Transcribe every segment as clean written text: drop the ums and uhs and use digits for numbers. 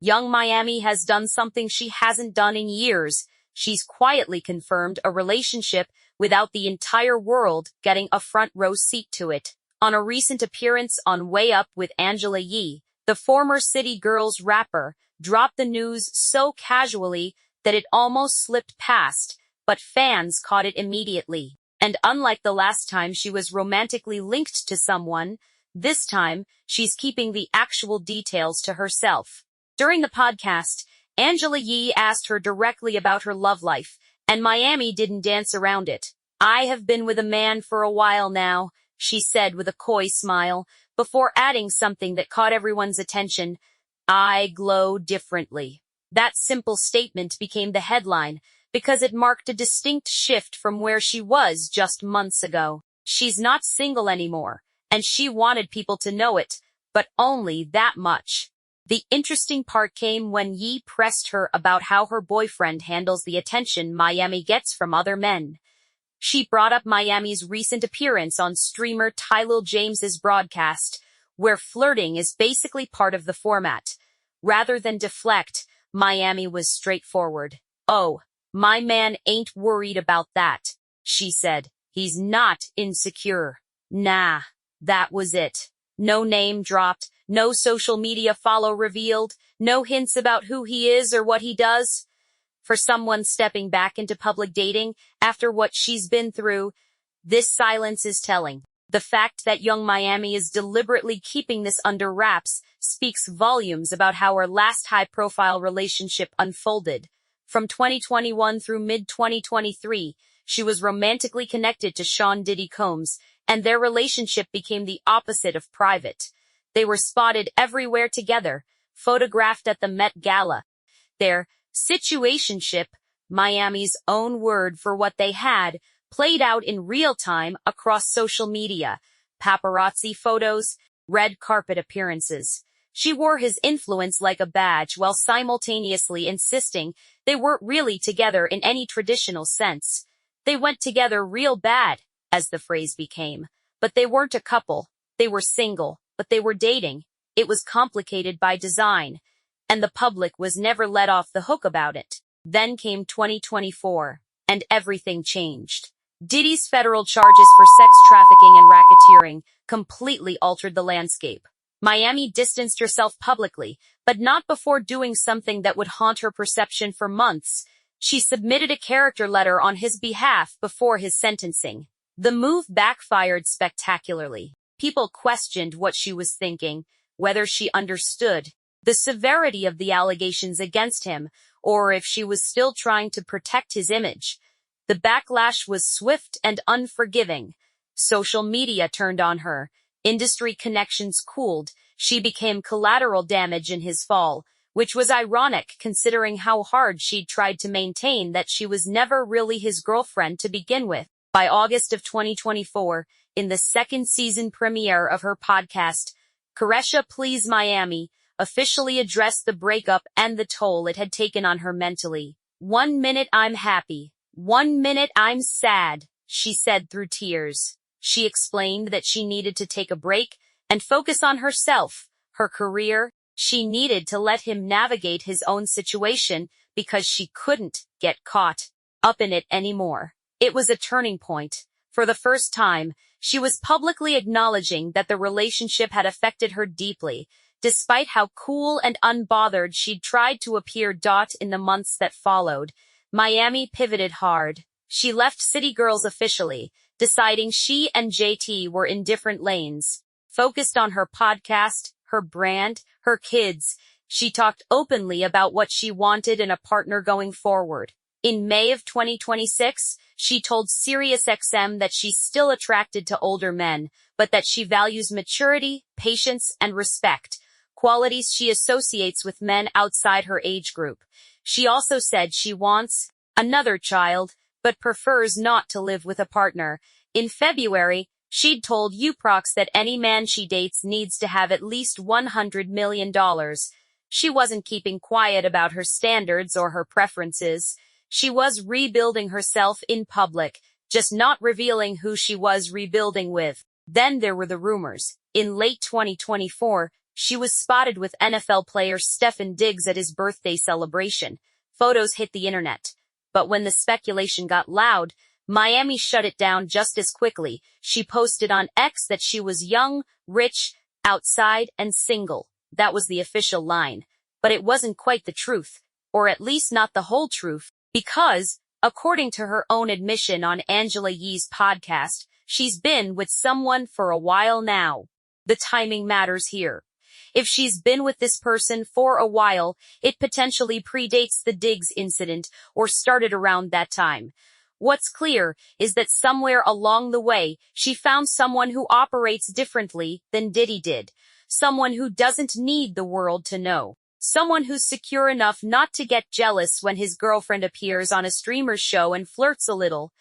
Young Miami has done something she hasn't done in years. She's quietly confirmed a relationship without the entire world getting a front row seat to it. On a recent appearance on Way Up with Angela Yee, the former City Girls rapper dropped the news so casually that it almost slipped past, but fans caught it immediately. And unlike the last time she was romantically linked to someone, this time she's keeping the actual details to herself. During the podcast, Angela Yee asked her directly about her love life, and Miami didn't dance around it. "I have been with a man for a while now," she said with a coy smile, before adding something that caught everyone's attention. "I glow differently." That simple statement became the headline because it marked a distinct shift from where she was just months ago. She's not single anymore, and she wanted people to know it, but only that much. The interesting part came when Yee pressed her about how her boyfriend handles the attention Miami gets from other men. She brought up Miami's recent appearance on streamer Tyler James's broadcast, where flirting is basically part of the format. Rather than deflect, Miami was straightforward. "Oh, my man ain't worried about that," she said. "He's not insecure." Nah, that was it. No name dropped, no social media follow revealed, no hints about who he is or what he does. For someone stepping back into public dating after what she's been through, this silence is telling. The fact that young Miami is deliberately keeping this under wraps speaks volumes about how her last high-profile relationship unfolded. From 2021 through mid-2023, she was romantically connected to Sean Diddy Combs, and their relationship became the opposite of private. They were spotted everywhere together, photographed at the Met Gala. Their situationship, Miami's own word for what they had, played out in real time across social media. Paparazzi photos, red carpet appearances. She wore his influence like a badge while simultaneously insisting they weren't really together in any traditional sense. They went together real bad, as the phrase became. But they weren't a couple. They were single, but they were dating. It was complicated by design, and the public was never let off the hook about it. Then came 2024, and everything changed. Diddy's federal charges for sex trafficking and racketeering completely altered the landscape. Miami distanced herself publicly, but not before doing something that would haunt her perception for months. She submitted a character letter on his behalf before his sentencing. The move backfired spectacularly. People questioned what she was thinking, whether she understood the severity of the allegations against him, or if she was still trying to protect his image. The backlash was swift and unforgiving. Social media turned on her. Industry connections cooled. She became collateral damage in his fall, which was ironic considering how hard she'd tried to maintain that she was never really his girlfriend to begin with. By August of 2024, in the second season premiere of her podcast, Caresha Please Miami officially addressed the breakup and the toll it had taken on her mentally. "1 minute I'm happy. 1 minute I'm sad," she said through tears. She explained that she needed to take a break and focus on herself, her career. She needed to let him navigate his own situation because she couldn't get caught up in it anymore. It was a turning point. For the first time, she was publicly acknowledging that the relationship had affected her deeply, despite how cool and unbothered she'd tried to appear. In the months that followed, Miami pivoted hard. She left City Girls officially, deciding she and JT were in different lanes. Focused on her podcast, her brand, her kids, she talked openly about what she wanted in a partner going forward. In May of 2026, she told SiriusXM that she's still attracted to older men, but that she values maturity, patience, and respect, qualities she associates with men outside her age group. She also said she wants another child, but prefers not to live with a partner. In February, she'd told Uproxx that any man she dates needs to have at least $100 million. She wasn't keeping quiet about her standards or her preferences. She was rebuilding herself in public, just not revealing who she was rebuilding with. Then there were the rumors. In late 2024, She was spotted with NFL player Stefon Diggs at his birthday celebration. Photos hit the internet. But when the speculation got loud, Miami shut it down just as quickly. She posted on X that she was young, rich, outside, and single. That was the official line. But it wasn't quite the truth, or at least not the whole truth, because, according to her own admission on Angela Yee's podcast, she's been with someone for a while now. The timing matters here. If she's been with this person for a while, it potentially predates the Diggs incident or started around that time. What's clear is that somewhere along the way, she found someone who operates differently than Diddy did. Someone who doesn't need the world to know. Someone who's secure enough not to get jealous when his girlfriend appears on a streamer's show and flirts a little.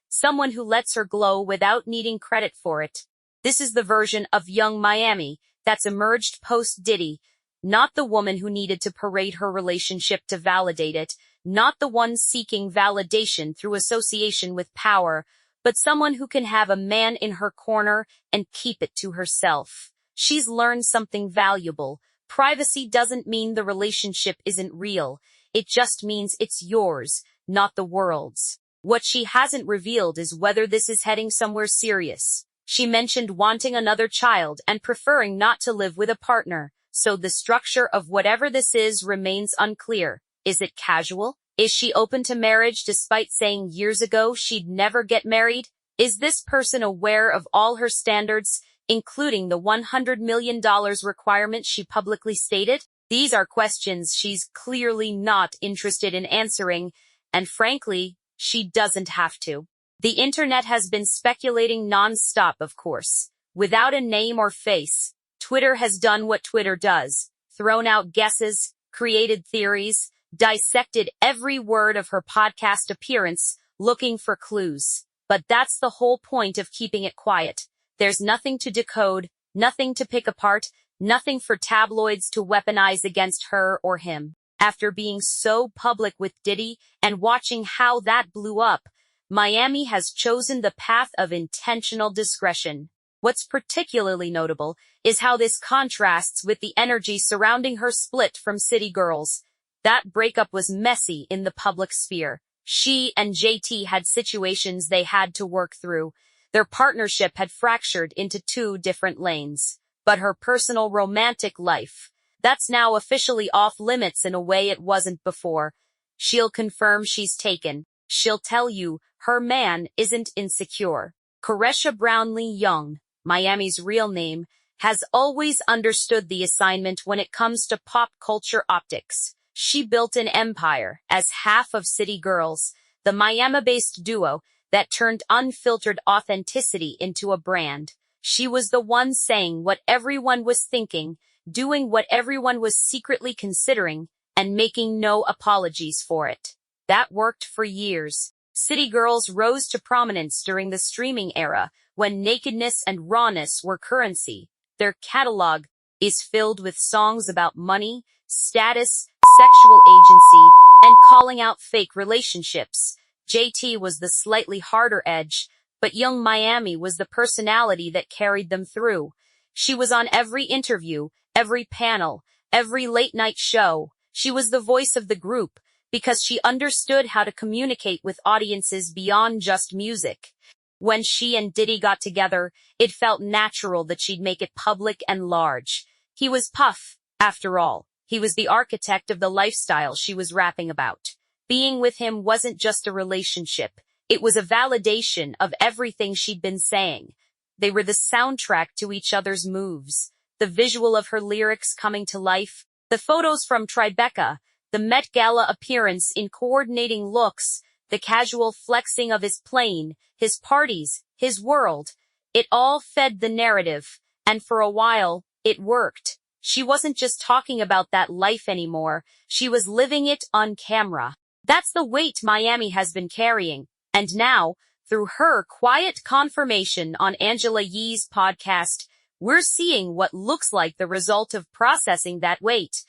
Someone who lets her glow without needing credit for it. This is the version of young Miami that's emerged post-Diddy. Not the woman who needed to parade her relationship to validate it. Not the one seeking validation through association with power, but someone who can have a man in her corner and keep it to herself. She's learned something valuable. Privacy doesn't mean the relationship isn't real. It just means it's yours, not the world's. What she hasn't revealed is whether this is heading somewhere serious. She mentioned wanting another child and preferring not to live with a partner, so the structure of whatever this is remains unclear. Is it casual? Is she open to marriage despite saying years ago she'd never get married? Is this person aware of all her standards, including the $100 million requirement she publicly stated? These are questions she's clearly not interested in answering, and frankly, she doesn't have to. The internet has been speculating non-stop, of course. Without a name or face, Twitter has done what Twitter does. Thrown out guesses, created theories, dissected every word of her podcast appearance, looking for clues. But that's the whole point of keeping it quiet. There's nothing to decode, nothing to pick apart, nothing for tabloids to weaponize against her or him. After being so public with Diddy and watching how that blew up, Miami has chosen the path of intentional discretion. What's particularly notable is how this contrasts with the energy surrounding her split from City Girls. That breakup was messy in the public sphere. She and JT had situations they had to work through. Their partnership had fractured into two different lanes. But her personal romantic life, that's now officially off limits in a way it wasn't before. She'll confirm she's taken. She'll tell you her man isn't insecure. Koresha Brownlee Young, Miami's real name, has always understood the assignment when it comes to pop culture optics. She built an empire as half of City Girls, the Miami-based duo that turned unfiltered authenticity into a brand. She was the one saying what everyone was thinking, doing what everyone was secretly considering, and making no apologies for it. That worked for years. City Girls rose to prominence during the streaming era, when nakedness and rawness were currency. Their catalog is filled with songs about money, status, sexual agency, and calling out fake relationships. JT was the slightly harder edge, but young Miami was the personality that carried them through. She was on every interview, every panel, every late-night show. She was the voice of the group, because she understood how to communicate with audiences beyond just music. When she and Diddy got together, it felt natural that she'd make it public and large. He was Puff, after all. He was the architect of the lifestyle she was rapping about. Being with him wasn't just a relationship. It was a validation of everything she'd been saying. They were the soundtrack to each other's moves. The visual of her lyrics coming to life. The photos from Tribeca. The Met Gala appearance in coordinating looks. The casual flexing of his plane. His parties. His world. It all fed the narrative. And for a while, it worked. She wasn't just talking about that life anymore. She was living it on camera. That's the weight Miami has been carrying. And now, through her quiet confirmation on Angela Yee's podcast, we're seeing what looks like the result of processing that weight.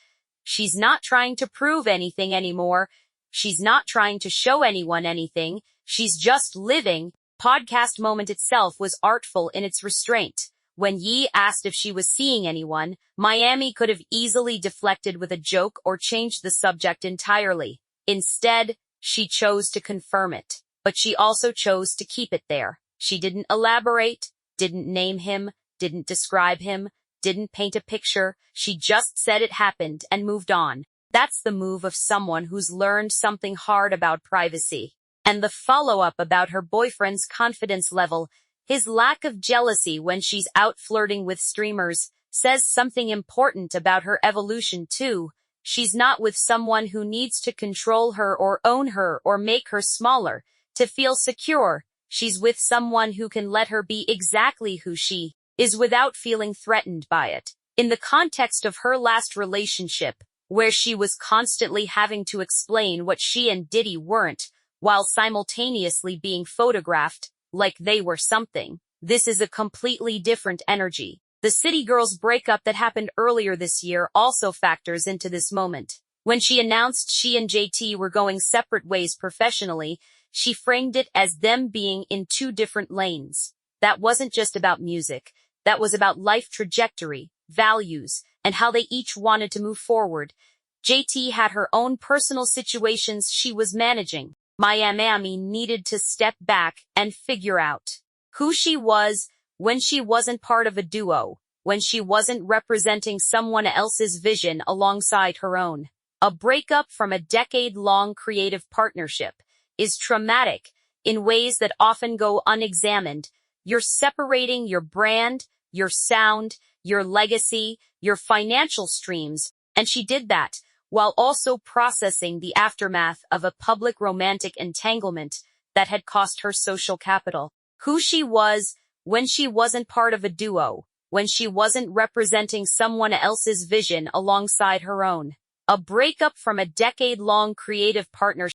She's not trying to prove anything anymore. She's not trying to show anyone anything. She's just living. Podcast moment itself was artful in its restraint. When Yee asked if she was seeing anyone, Miami could have easily deflected with a joke or changed the subject entirely. Instead, she chose to confirm it. But she also chose to keep it there. She didn't elaborate, didn't name him, didn't describe him, didn't paint a picture. She just said it happened and moved on. That's the move of someone who's learned something hard about privacy. And the follow-up about her boyfriend's confidence level, his lack of jealousy when she's out flirting with streamers, says something important about her evolution too. She's not with someone who needs to control her or own her or make her smaller to feel secure. She's with someone who can let her be exactly who she is without feeling threatened by it. In the context of her last relationship, where she was constantly having to explain what she and Diddy weren't, while simultaneously being photographed like they were something, this is a completely different energy. The City Girls breakup that happened earlier this year also factors into this moment. When she announced she and JT were going separate ways professionally, she framed it as them being in two different lanes. That wasn't just about music. That was about life trajectory, values, and how they each wanted to move forward. JT had her own personal situations she was managing. Miami needed to step back and figure out who she was when she wasn't part of a duo, when she wasn't representing someone else's vision alongside her own. A breakup from a decade-long creative partnership is traumatic in ways that often go unexamined. You're separating your brand, your sound, your legacy, your financial streams, and she did that while also processing the aftermath of a public romantic entanglement that had cost her social capital. Who she was when she wasn't part of a duo, when she wasn't representing someone else's vision alongside her own. A breakup from a decade-long creative partnership